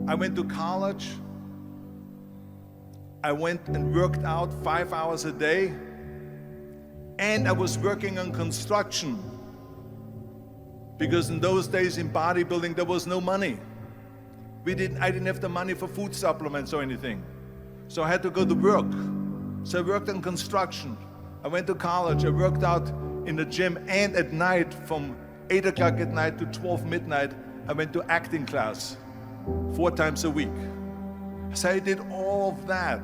I went to college. I went and worked out 5 hours a day, and I was working on construction, because in those days in bodybuilding there was no money. I didn't have the money for food supplements or anything, so I had to go to work. So I worked on construction. I went to college. I worked out in the gym, and at night from 8 o'clock at night to 12 midnight, I went to acting class 4 times a week. So I did all of that.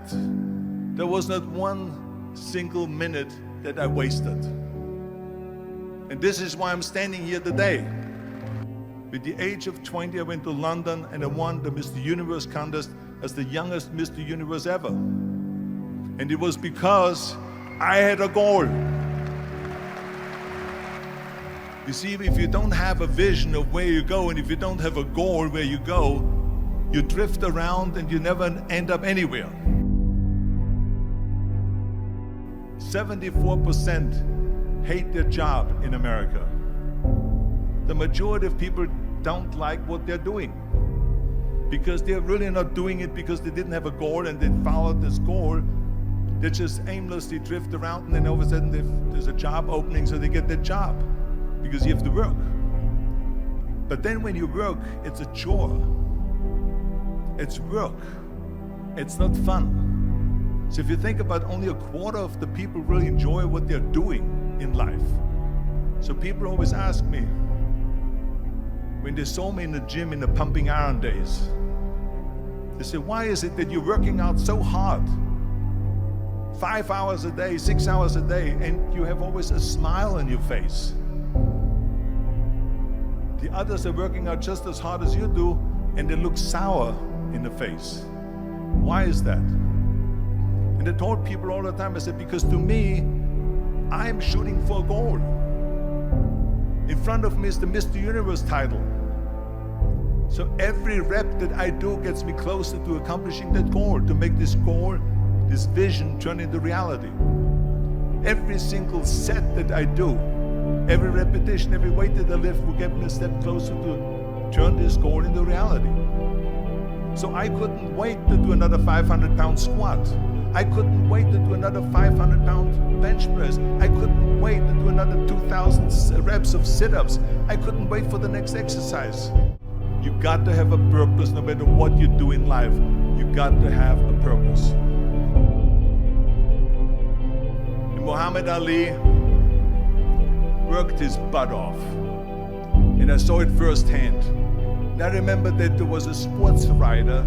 There was not one single minute that I wasted. And this is why I'm standing here today. With the age of 20, I went to London and I won the Mr. Universe contest as the youngest Mr. Universe ever. And it was because I had a goal. You see, if you don't have a vision of where you go, and if you don't have a goal where you go, you drift around and you never end up anywhere. 74% hate their job in America. The majority of people don't like what they're doing, because they're really not doing it because they didn't have a goal and they followed this goal. They just aimlessly drift around, and then all of a sudden there's a job opening, so they get that job because you have to work. But then when you work, it's a chore. It's work. It's not fun. So if you think about, only a quarter of the people really enjoy what they're doing in life. So people always ask me, when they saw me in the gym in the pumping iron days, they say, why is it that you're working out so hard? 5 hours a day, 6 hours a day, and you have always a smile on your face. The others are working out just as hard as you do, and they look sour in the face. Why is that? And I told people all the time, I said, because to me, I'm shooting for a goal. In front of me is the Mr. Universe title. So every rep that I do gets me closer to accomplishing that goal, to make this goal, this vision, turn into reality. Every single set that I do, every repetition, every weight that I lift will get me a step closer to turn this goal into reality. So I couldn't wait to do another 500-pound squat. I couldn't wait to do another 500-pound bench press. I couldn't wait to do another 2,000 reps of sit-ups. I couldn't wait for the next exercise. You got to have a purpose no matter what you do in life. You got to have a purpose. And Muhammad Ali worked his butt off. And I saw it firsthand. And I remember that there was a sports writer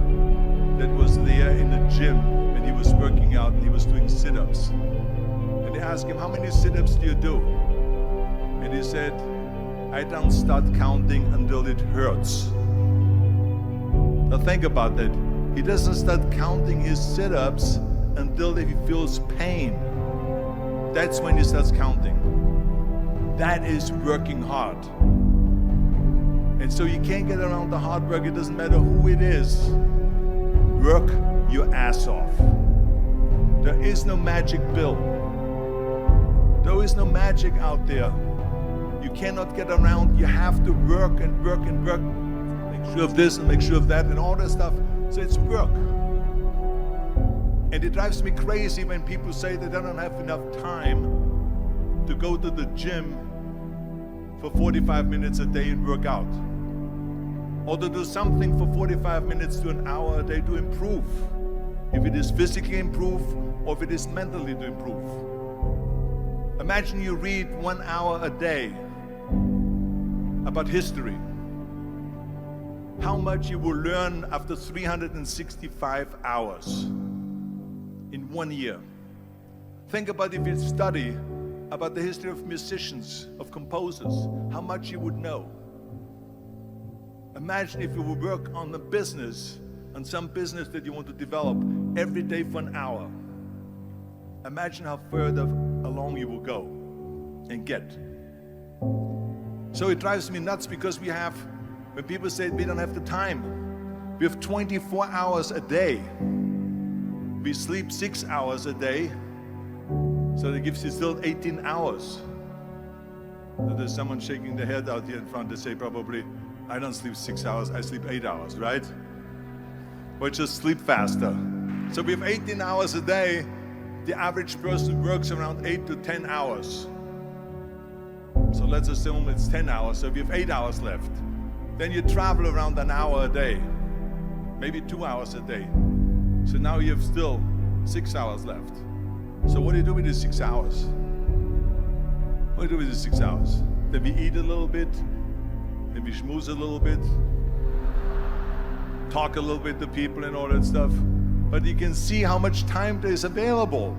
that was there in the gym when he was working out and he was doing sit-ups. And they asked him, how many sit-ups do you do? And he said, I don't start counting until it hurts. Now think about that. He doesn't start counting his sit-ups until he feels pain. That's when he starts counting. That is working hard. And so you can't get around the hard work. It doesn't matter who it is. Work your ass off. There is no magic pill. There is no magic out there. You cannot get around. You have to work and work and work. Make sure of this and make sure of that and all that stuff. So it's work. And it drives me crazy when people say they don't have enough time to go to the gym for 45 minutes a day and work out. Or to do something for 45 minutes to an hour a day to improve. If it is physically improve or if it is mentally to improve. Imagine you read 1 hour a day about history. How much you will learn after 365 hours in 1 year. Think about if you study about the history of musicians, of composers, how much you would know. Imagine if you would work on a business, on some business that you want to develop every day for an hour. Imagine how further along you will go and get. So it drives me nuts because when people say we don't have the time, we have 24 hours a day. We sleep 6 hours a day, so that gives you still 18 hours. So there's someone shaking their head out here in front. They say probably, I don't sleep 6 hours, I sleep 8 hours, right? or just sleep faster. So we have 18 hours a day. The average person works around 8 to 10 hours. So let's assume it's 10 hours, so we have 8 hours left. Then you travel around an hour a day, maybe 2 hours a day. So now you have still 6 hours left. So what do you do with these 6 hours? What do you do with these 6 hours? Then we eat a little bit, then we schmooze a little bit, talk a little bit to people and all that stuff. But you can see how much time there is available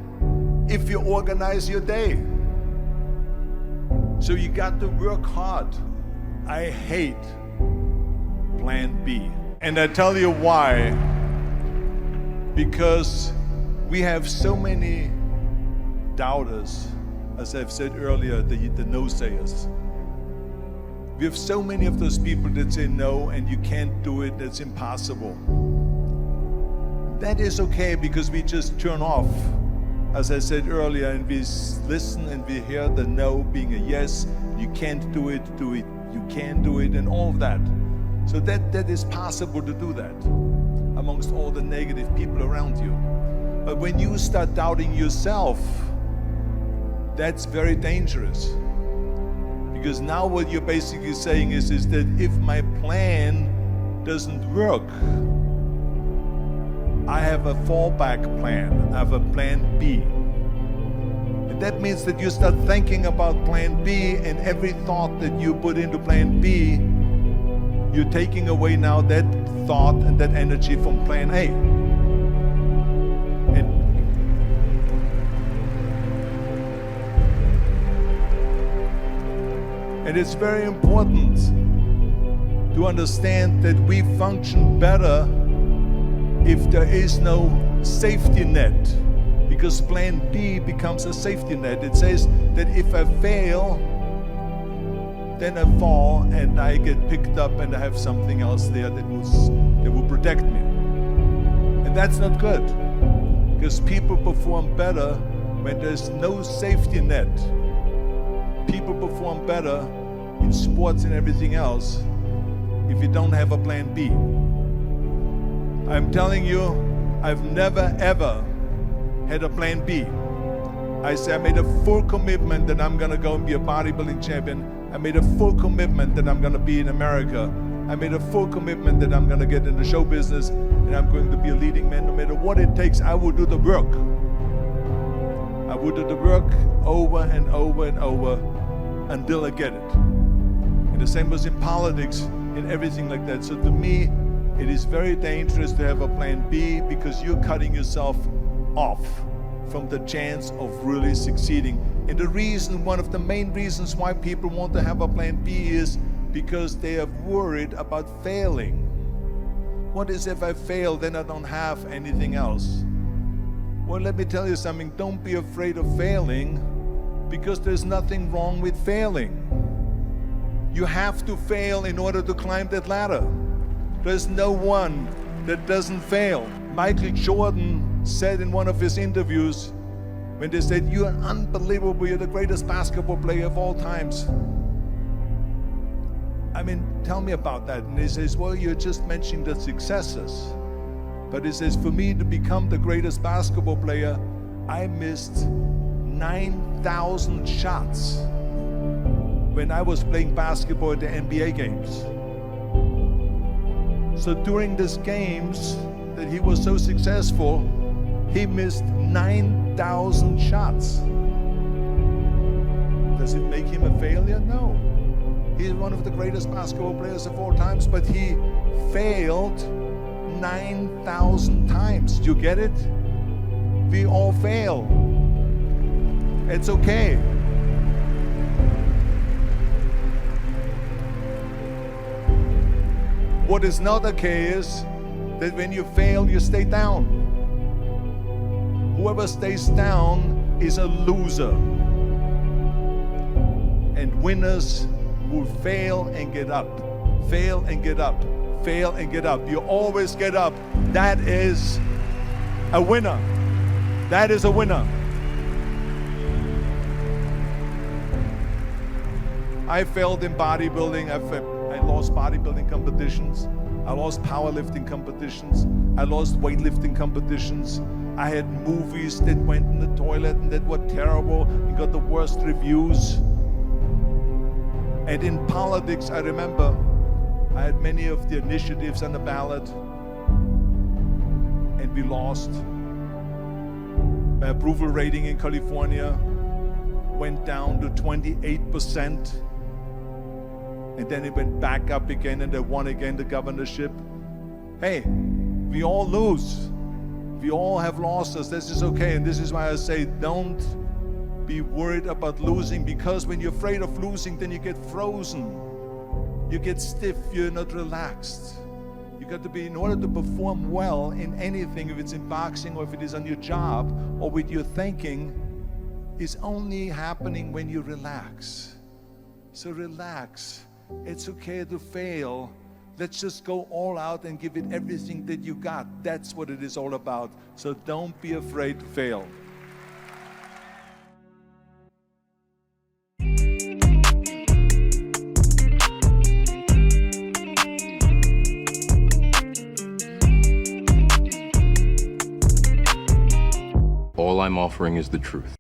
if you organize your day. So you got to work hard. I hate plan B. And I tell you why. Because we have so many doubters, as I've said earlier, the no-sayers. We have so many of those people that say no and you can't do it, it's impossible. That is okay because we just turn off, as I said earlier, and we listen and we hear the no being a yes. You can't do it, you can do it, and all of that. So that is possible to do that amongst all the negative people around you. But when you start doubting yourself, that's very dangerous. Because now what you're basically saying is that if my plan doesn't work, I have a fallback plan, I have a plan B. And that means that you start thinking about plan B, and every thought that you put into plan B, you're taking away now that thought and that energy from plan A. And it's very important to understand that we function better if there is no safety net, because plan B becomes a safety net. It says that if I fail, then I fall and I get picked up and I have something else there that will protect me. And that's not good, because people perform better when there's no safety net. People perform better in sports and everything else if you don't have a plan B. I'm telling you, I've never ever had a plan B. I made a full commitment that I'm gonna go and be a bodybuilding champion. I made a full commitment that I'm gonna be in America. I made a full commitment that I'm gonna get in the show business and I'm going to be a leading man. No matter what it takes, I will do the work. I will do the work over and over and over until I get it. And the same was in politics and everything like that. So to me, it is very dangerous to have a plan B, because you're cutting yourself off from the chance of really succeeding. And the reason, one of the main reasons why people want to have a plan B is because they are worried about failing. What is if I fail, then I don't have anything else? Well, let me tell you something, don't be afraid of failing, because there's nothing wrong with failing. You have to fail in order to climb that ladder. There's no one that doesn't fail. Michael Jordan said in one of his interviews, when they said, "You're unbelievable, you're the greatest basketball player of all times." I mean, tell me about that. And he says, well, you're just mentioning the successes. But he says, for me to become the greatest basketball player, I missed 9,000 shots when I was playing basketball at the NBA games. So during these games that he was so successful, he missed 9,000 shots. Does it make him a failure? No. He's one of the greatest basketball players of all times, but he failed 9,000 times. Do you get it? We all fail. It's okay. What is not okay is that when you fail, you stay down. Whoever stays down is a loser. And winners will fail and get up, fail and get up, fail and get up. You always get up. That is a winner. That is a winner. I failed in bodybuilding. I lost bodybuilding competitions. I lost powerlifting competitions. I lost weightlifting competitions. I had movies that went in the toilet and that were terrible and got the worst reviews. And in politics, I remember I had many of the initiatives on the ballot, and we lost. My approval rating in California went down to 28%, and then it went back up again, and I won again the governorship. Hey, we all lose. We all have losses. This is okay, and this is why I say don't be worried about losing, because when you're afraid of losing, then you get frozen. You get stiff, you're not relaxed. You got to be, in order to perform well in anything, if it's in boxing or if it is on your job or with your thinking, is only happening when you relax. So relax. It's okay to fail. Let's just go all out and give it everything that you got. That's what it is all about. So don't be afraid to fail. All I'm offering is the truth.